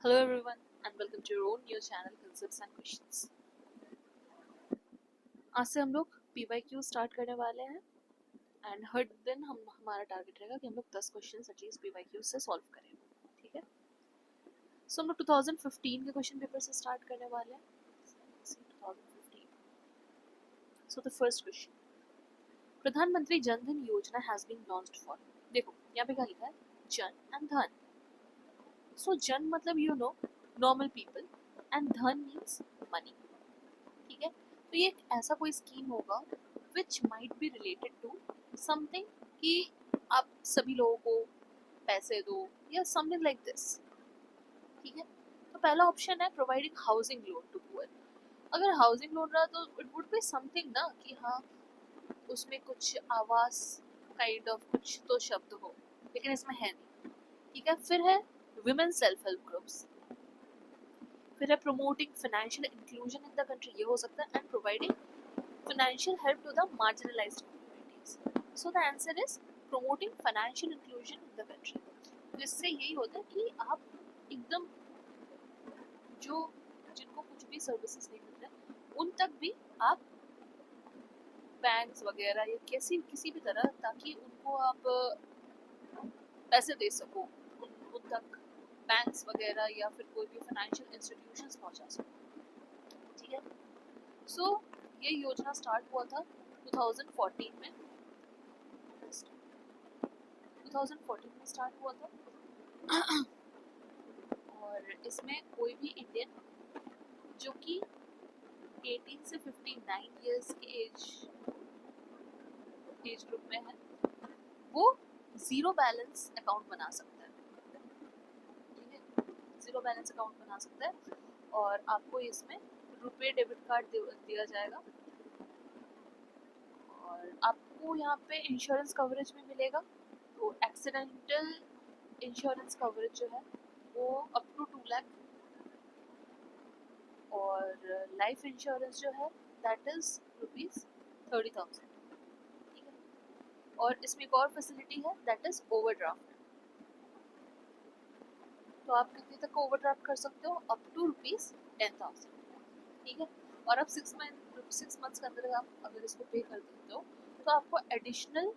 Hello everyone and welcome to your own new channel Concepts and Questions। आज से हम लोग PYQ स्टार्ट करने वाले हैं एंड हर दिन हमारा टारगेट रहेगा कि हम लोग 10 क्वेश्चंस एटलीस्ट PYQ से सॉल्व करें। ठीक है, सो हम लोग 2015 के क्वेश्चन पेपर से स्टार्ट करने वाले हैं। 2015। सो द फर्स्ट क्वेश्चन, प्रधानमंत्री जन धन योजना हैज बीन लॉन्च्ड फॉर। देखो यहाँ पे क्या लिखा है, जन एंड धन। सो जन मतलब you know normal people and धन मीन्स मनी। ठीक है, तो ये एक ऐसा कोई स्कीम होगा which might be related to something कि आप सभी लोगों को पैसे दो या समथिंग लाइक दिस। ठीक है, तो पहला ऑप्शन है providing housing loan to poor. अगर हाउसिंग लोन रहा तो इट वुड बी समथिंग ना कि हाँ उसमें कुछ आवास काइंड ऑफ कुछ तो शब्द हो, लेकिन इसमें है नहीं। ठीक है, फिर है वुमेन सेल्फ हेल्प ग्रुप्स, फिर है promoting financial inclusion in the country, ये हो सकता है, and providing financial help to the marginalised communities. So the answer is promoting financial inclusion in the country. तो इससे यही होता है कि आप एकदम जो जिनको कुछ भी सर्विसेज नहीं मिल रहे उन तक भी आप बैंक्स वगैरह या किसी भी तरह, ताकि उनको आप पैसे दे सको, उन तक बैंक्स वगैरह या फिर कोई भी फाइनेंशियल इंस्टीट्यूशंस पहुंचा सको। ठीक है, सो ये योजना स्टार्ट हुआ था 2014 में। 2014 में स्टार्ट हुआ था और इसमें कोई भी इंडियन जो कि 18 से 59 इयर्स के एज ग्रुप में है वो जीरो बैलेंस अकाउंट बना सकता है। ठीक है, जीरो बैलेंस अकाउंट बना सकता है और आपको इसमें रुपए डेबिट कार्ड दिया जाएगा और आपको यहाँ पे इंश्योरेंस कवरेज भी मिलेगा। तो एक्सीडेंटल इंश्योरेंस कवरेज जो है वो अप टू 2 लाख और लाइफ इंश्योरेंस जो है दैट इज ₹30,000। ठीक है, और इसमें एक और फैसिलिटी है दैट इज ओवरड्राफ्ट। तो आप कितने तक ओवरड्राफ्ट कर सकते हो, अप टू ₹10,000। ठीक है, और अब 6 मंथ्स के अंदर आप अगर इसको पे कर देते हो तो आपको एडिशनल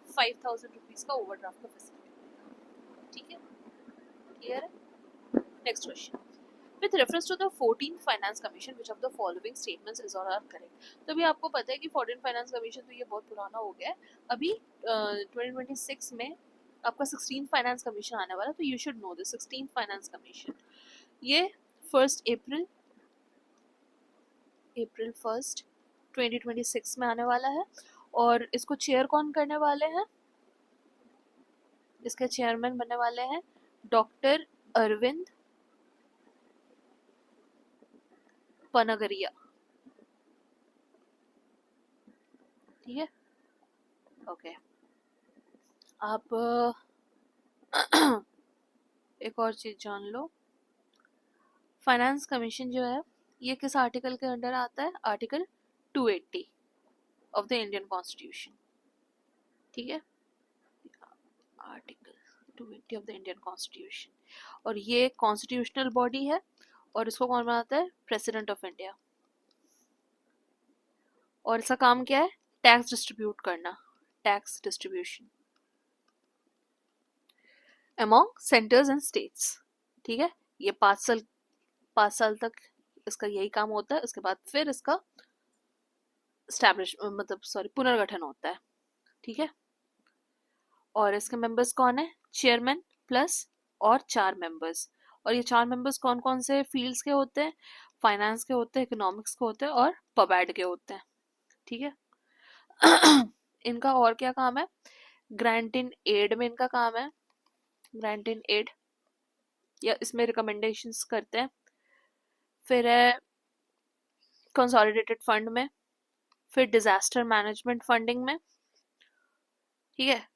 ₹5,000 का ओवरड्राफ्ट का फैसिलिटी मिलेगा। ठीक है, क्लियर है। Next question, with reference to the 14th finance commission which of the following statements is or are correct। तो अभी आपको पता है कि 14th फाइनेंस कमीशन तो ये बहुत पुराना हो गया है। अभी 2026 में आपका 16th फाइनेंस कमीशन आने वाला है, तो you should know this. 16th finance commission ये 1 अप्रैल 2026 में आने वाला है और इसको चेयर कौन करने वाले हैं, इसके चेयरमैन बनने वाले हैं डॉक्टर अरविंद पनगरिया। ठीक है, ओके। आप एक और चीज जान लो, फाइनेंस कमीशन जो है ये किस आर्टिकल के अंडर आता है, article 280 of the Indian constitution. ठीक है, article 280 of the Indian constitution, और ये कॉन्स्टिट्यूशनल बॉडी है और इसको कौन बनाता है, प्रेसिडेंट ऑफ इंडिया। और इसका काम क्या है, टैक्स डिस्ट्रीब्यूट करना, tax distribution among centres and states. ठीक है, ये 5 साल तक इसका यही काम होता है। उसके बाद फिर इसका पुनर्गठन होता है। ठीक है, और इसके मेंबर्स कौन है, चेयरमैन प्लस और 4 मेंबर्स। और ये 4 मेंबर्स कौन कौन से फील्ड्स के होते हैं, फाइनेंस के होते हैं, इकोनॉमिक्स के होते हैं और पबैड के होते हैं। ठीक है इनका और क्या काम है, ग्रांट इन एड में इनका काम है, ग्रांट इन एड या इसमें रिकमेंडेशंस करते हैं। फिर है कंसोलिडेटेड फंड में, फिर डिजास्टर मैनेजमेंट फंडिंग में। ठीक है,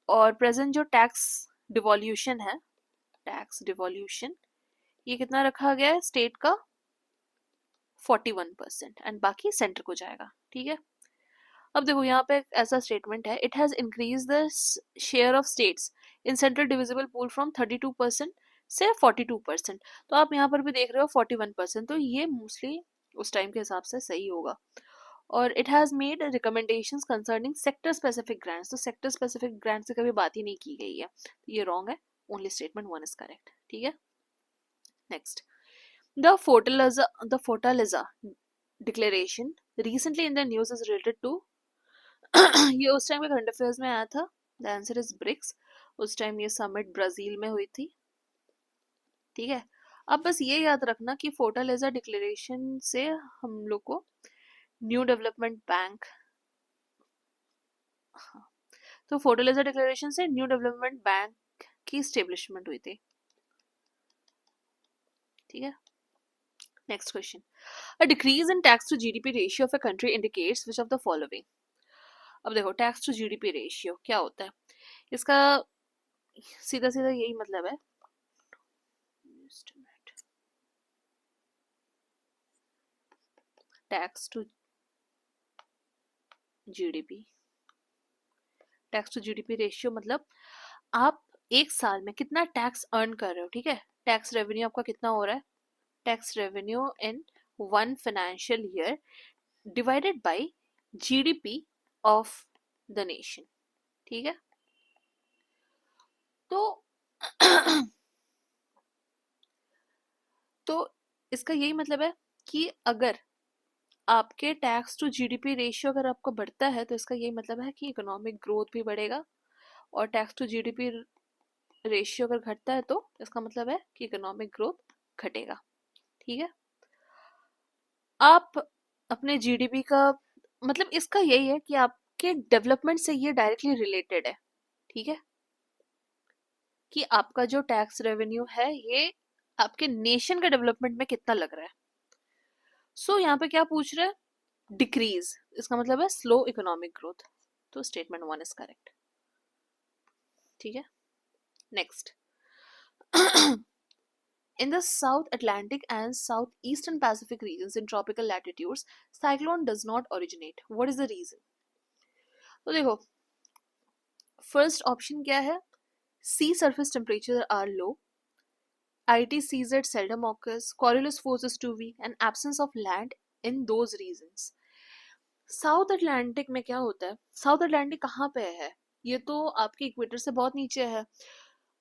और प्रेजेंट जो टैक्स डिवॉल्यूशन है, टैक्स डिवॉल्यूशन ये कितना रखा गया है, स्टेट का 41% एंड बाकी सेंटर को जाएगा। ठीक है, अब देखो यहाँ पे ऐसा स्टेटमेंट है, it has increase the share of states in central divisible pool from 32% से 42%। तो आप यहाँ पर भी देख रहे हो 41%, तो ये मोस्टली उस टाइम के हिसाब से सही होगा। और it has made recommendations concerning sector specific grants, तो सेक्टर स्पेसिफिक ग्रांट्स से कभी बात ही नहीं की गई है, तो ये रॉन्ग है, ओनली स्टेटमेंट 1 इज करेक्ट। ठीक है, next, the Fortaleza declaration recently in the news is related to ये उस टाइम के करंट अफेयर्स में आया था। The answer is BRICS. उस टाइम ये समिट ब्राजील में हुई थी। ठीक है, अब बस ये याद रखना कि फोर्टालिजा डिक्लेरेशन से हम लोग को न्यू डेवलपमेंट बैंक, तो फोर्टालिजा डिक्लेरेशन से न्यू डेवलपमेंट बैंक की स्टेब्लिशमेंट हुई थी। ठीक है, next question, a decrease in tax to GDP ratio of a country indicates which of the following. अब देखो, टैक्स टू जीडीपी रेशियो क्या होता है, इसका सीधा सीधा यही मतलब है, tax to GDP, tax to GDP ratio मतलब आप एक साल में कितना टैक्स अर्न कर रहे हो। ठीक है, टैक्स रेवेन्यू आपका कितना हो रहा है, tax revenue in one financial year divided by GDP of the nation. ठीक है, तो तो इसका यही मतलब है कि अगर आपके टैक्स टू जीडीपी रेशियो अगर आपको बढ़ता है तो इसका यही मतलब है कि इकोनॉमिक ग्रोथ भी बढ़ेगा, और टैक्स टू जीडीपी रेशियो अगर घटता है तो इसका मतलब है कि इकोनॉमिक ग्रोथ घटेगा। ठीक है, आप अपने जीडीपी का मतलब इसका यही है कि आपके डेवलपमेंट से ये डायरेक्टली रिलेटेड है। ठीक है, कि आपका जो टैक्स रेवेन्यू है ये आपके नेशन के डेवलपमेंट में कितना लग रहा है। सो यहाँ पे क्या पूछ रहे हैं, डिक्रीज, इसका मतलब है स्लो इकोनॉमिक ग्रोथ, तो स्टेटमेंट 1 इज करेक्ट। ठीक है, next, in the South Atlantic and Southeastern Pacific regions in tropical latitudes, cyclone does not originate. What is the reason? तो देखो, फर्स्ट ऑप्शन क्या है, sea surface temperature are low, ITCZ seldom occurs, Coriolis force is too weak, and absence of land in those regions. South Atlantic में क्या होता है, south Atlantic कहाँ पे है, ये तो आपके इक्वेटर से बहुत नीचे है,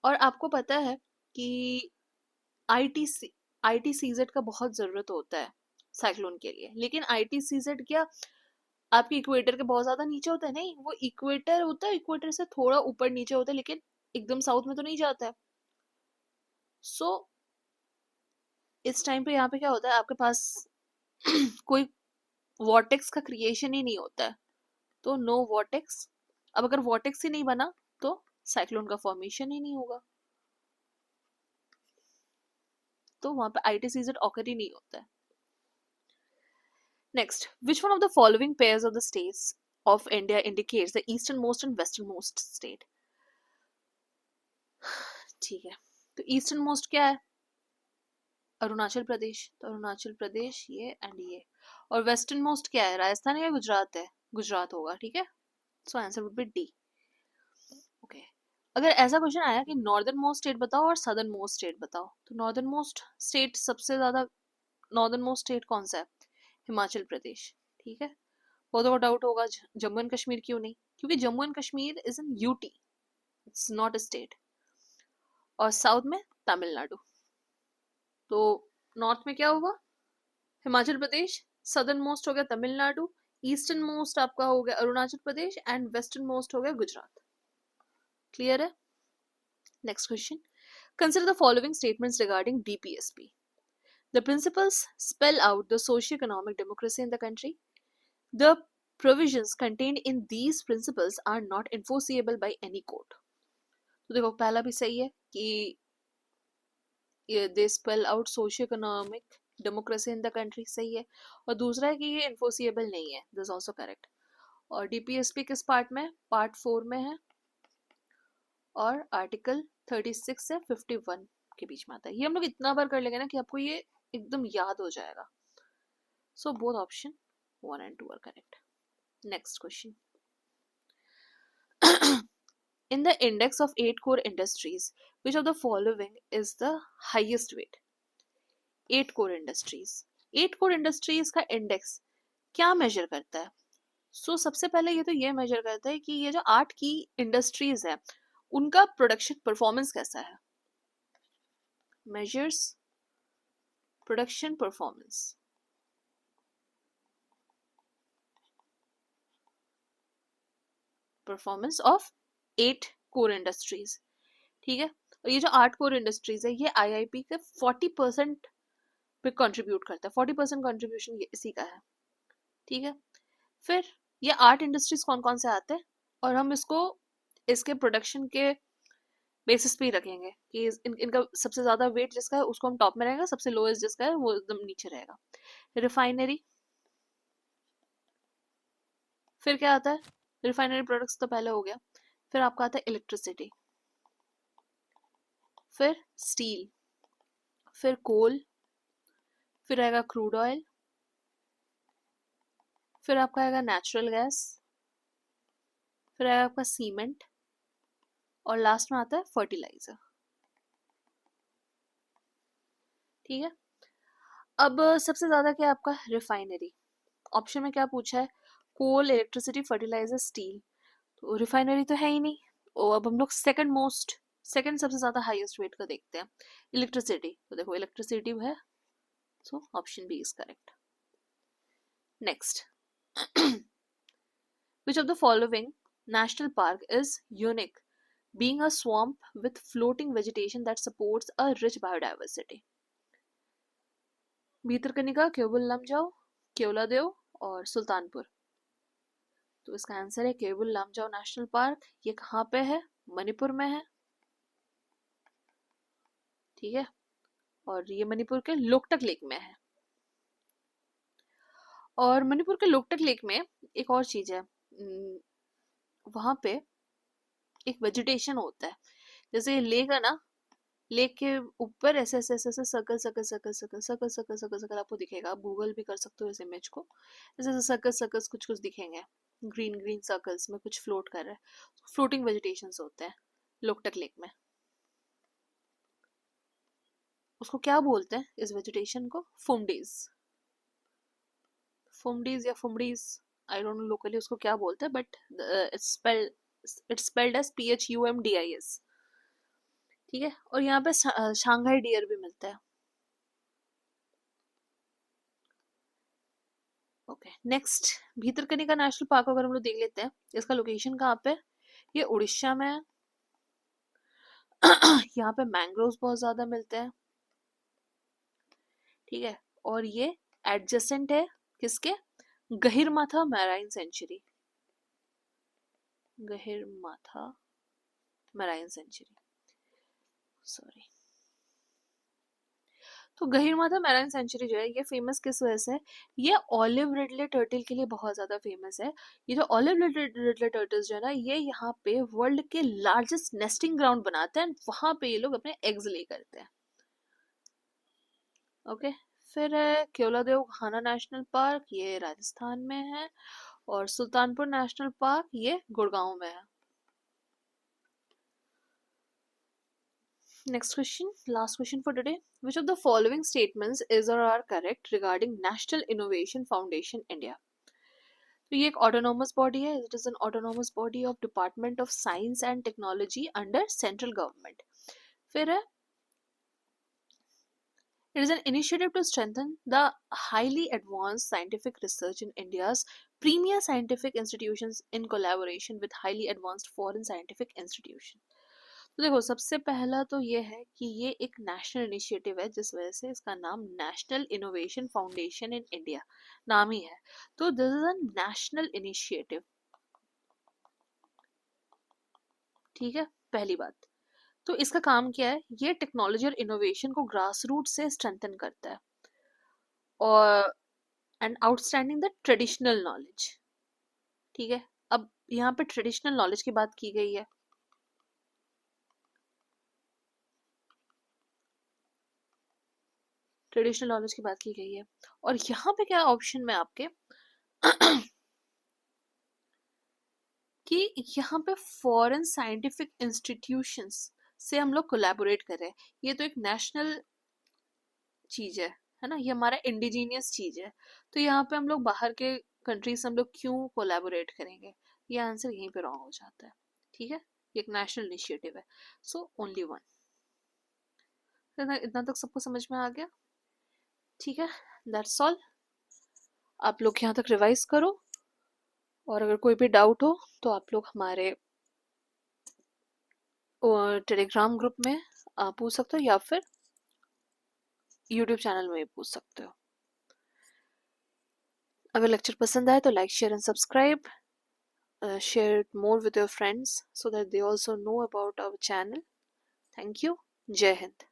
और आपको पता है कि ITCZ का बहुत ज़रूरत होता है साइक्लोन के लिए, लेकिन ITCZ क्या आपके इक्वेटर के बहुत ज़्यादा नीचे होता है, नहीं, वो इक्वेटर होता है, इक्वेटर से थोड़ा ऊपर नीचे होता है, लेकिन एकदम साउथ में तो नहीं जाता है। सो इस टाइम पे यहाँ पे क्या होता है, आपके पास कोई वॉर्टेक्स का क्रिएशन ही नहीं होता है, तो नो वॉर्टेक्स। अब अगर वॉर्टेक्स ही नहीं बना तो साइक्लोन का फॉर्मेशन ही नहीं होगा, तो वहां पे ITCZ ऑकर ही नहीं होता है। Next, which one of the following pairs of the states of India indicates the easternmost and westernmost state? ठीक है, तो ईस्टर्न मोस्ट क्या है, अरुणाचल प्रदेश, तो अरुणाचल प्रदेश ये एंड ये, और वेस्टर्न मोस्ट क्या है, राजस्थान या गुजरात है, गुजरात होगा। ठीक है, so answer would be D. Okay, अगर ऐसा क्वेश्चन आया कि नॉर्दर्न मोस्ट स्टेट बताओ और सदर्न मोस्ट स्टेट बताओ, तो नॉर्दर्न मोस्ट स्टेट सबसे ज्यादा, नॉर्दर्न मोस्ट स्टेट कौन सा है, हिमाचल प्रदेश। ठीक है, बहुत डाउट होगा जम्मू एंड कश्मीर क्यों नहीं, क्योंकि Jammu and Kashmir is in UT, it's not a state, और साउथ में तमिलनाडु, तो नॉर्थ में क्या होगा, हिमाचल प्रदेश, सदर्न मोस्ट हो गया तमिलनाडु, ईस्टर्न मोस्ट आपका हो गया Arunachal Pradesh, and western most हो गया गुजरात। क्लियर है, next question, consider the following statements regarding DPSP. The principles spell out the socio-economic democracy in the country. The provisions contained in these principles are not enforceable by any court. तो देखो, पहला भी सही है कि they spell out socio-economic democracy in the country, सही है, और दूसरा है कि ये enforceable नहीं है, this is also correct. और DPSP किस पार्ट में, पार्ट 4 में है, और आर्टिकल 36 से 51 के बीच में आता है। ये हम लोग इतना बार कर लेंगे ना कि आपको ये एकदम याद हो जाएगा। So both option 1 and 2 are correct. Next question, In the index of 8 core industries, which of the following is the highest weight? 8 core industries. 8 core industries का इंडेक्स क्या मेजर करता है? सबसे पहले ये तो ये मेजर करता है कि ये जो 8 की इंडस्ट्रीज है उनका प्रोडक्शन परफॉर्मेंस कैसा है. Measures production performance. Performance of 8 core industries. ठीक है. और ये जो 8 कोर इंडस्ट्रीज है ये आईआईपी के 40% पे कंट्रीब्यूट करता है. 40% कंट्रीब्यूशन इसी का है. ठीक है. फिर ये 8 इंडस्ट्रीज कौन कौन से आते हैं और हम इसके प्रोडक्शन के बेसिस पे ही रखेंगे कि इनका सबसे ज्यादा वेट जिसका है उसको हम टॉप में रहेगा, सबसे लोएस्ट जिसका है वो एकदम नीचे रहेगा. रिफाइनरी. फिर क्या आता है? रिफाइनरी प्रोडक्ट्स तो पहले हो गया. फिर आपका आता है इलेक्ट्रिसिटी. फिर स्टील. फिर कोल. फिर आएगा क्रूड ऑयल. फिर आपका आएगा नेचुरल गैस. फिर आएगा आपका सीमेंट. और लास्ट में आता है फर्टिलाइजर. ठीक है. अब सबसे ज्यादा क्या है आपका? रिफाइनरी. ऑप्शन में क्या पूछा है? कोल, इलेक्ट्रिसिटी, फर्टिलाइजर, स्टील. तो रिफाइनरी तो है ही नहीं. और अब हम लोग सेकंड सबसे ज्यादा हाईएस्ट वेट का देखते हैं, इलेक्ट्रिसिटी. तो देखो इलेक्ट्रिसिटी है, so option B is correct. Next. Which of the following national park is unique, being a swamp with floating vegetation that supports a rich biodiversity? Bhitarkanika, केवल लमजाओ, केवलादेव और सुल्तानपुर. तो इसका आंसर है केवल लमजाओ नेशनल पार्क. ये कहाँ पे है? मणिपुर में है. ठीक है. और ये मणिपुर के लोकटक लेक में है. और मणिपुर के लोकटक लेक में एक और चीज है, वहां पे एक वेजिटेशन होता है. जैसे ये लेक है ना, लेक के ऊपर ऐसे ऐसे ऐसे ऐसे circle circle circle circle circle circle circle circle आपको दिखेगा. आप गूगल भी कर सकते हो इस इमेज को. ऐसे ऐसे सर्कल सर्कल्स कुछ कुछ दिखेंगे, ग्रीन ग्रीन सर्कल्स में कुछ फ्लोट कर रहा है. फ्लोटिंग वेजिटेशंस होते हैं लोकटक लेक में. उसको क्या बोलते हैं इस वेजिटेशन को? फुमडीज. फुमडीज या phumdis, I don't know locally उसको क्या बोलते हैं, but it's spelled as PHUMDIS. ठीक है. और यहाँ पे शांघाई डियर भी मिलता है. Okay. Next, Bhitarkanika national park अगर हम लोग देख लेते हैं, इसका लोकेशन कहाँ पे? ये उड़ीसा में है. यहाँ पे मैंग्रोव्स बहुत ज्यादा मिलते हैं. ठीक है. और ये एडजेसेंट है किसके? Gahirmatha marine sanctuary. Gahirmatha marine sanctuary, sorry. तो गहिरमाथा मैराइन सेंचुरी जो है ये फेमस किस वजह से है? ये ऑलिव रिडले टर्टल के लिए बहुत ज्यादा फेमस है. ये जो ऑलिव रिडले टर्टल्स जो है ना, ये यहाँ पे वर्ल्ड के लार्जेस्ट नेस्टिंग ग्राउंड बनाते हैं. वहां पे ये लोग अपने एग्स ले करते हैं. ओके. फिर है केवलादेव घाना नेशनल पार्क, ये राजस्थान में है. और सुल्तानपुर नेशनल पार्क ये गुड़गांव में है. Next question, last question for today. Which of the following statements is or are correct regarding National Innovation Foundation India? तो ये एक autonomous body है. It is an autonomous body of Department of Science and Technology under central government. फिर है, it is an initiative to strengthen the highly advanced scientific research in India's premier scientific institutions in collaboration with highly advanced foreign scientific institutions. तो देखो सबसे पहला तो ये है कि ये एक नेशनल इनिशिएटिव है, जिस वजह से इसका नाम national innovation foundation in India नाम ही है. तो this is a national initiative. ठीक है. पहली बात. तो इसका काम क्या है? ये टेक्नोलॉजी और इनोवेशन को ग्रास रूट से स्ट्रेंथन करता है. और and outstanding the traditional knowledge. ठीक है. अब यहाँ पे ट्रेडिशनल नॉलेज की बात की गई है. ट्रेडिशनल नॉलेज की बात की गई है. और यहाँ पे क्या ऑप्शन में आपके कि यहाँ पे फॉरेन साइंटिफिक इंस्टीट्यूशंस से हम लोग कोलैबोरेट कर रहे हैं। ये तो एक नेशनल चीज़ है ना, ये हमारा इंडिजीनियस चीज़ है। तो यहाँ पे हम लोग बाहर के कंट्री से हम लोग क्यों कोलैबोरेट करेंगे? ये आंसर यहीं पे रॉन्ग हो जाता है। ठीक है, ये एक नेशनल इनिशिएटिव है। So only one. इतना तक सबको समझ में आ गया? ठीक है, दैट्स ऑल। आप लोग यहाँ तक रिवाइज करो, और अगर कोई भी डाउट हो तो आप लोग हमारे टेलीग्राम ग्रुप में पूछ सकते हो, या फिर यूट्यूब चैनल में भी पूछ सकते हो। अगर लेक्चर पसंद आए तो like, share and subscribe. Share it more with your friends so that they also know about our channel. Thank you. Jai Hind.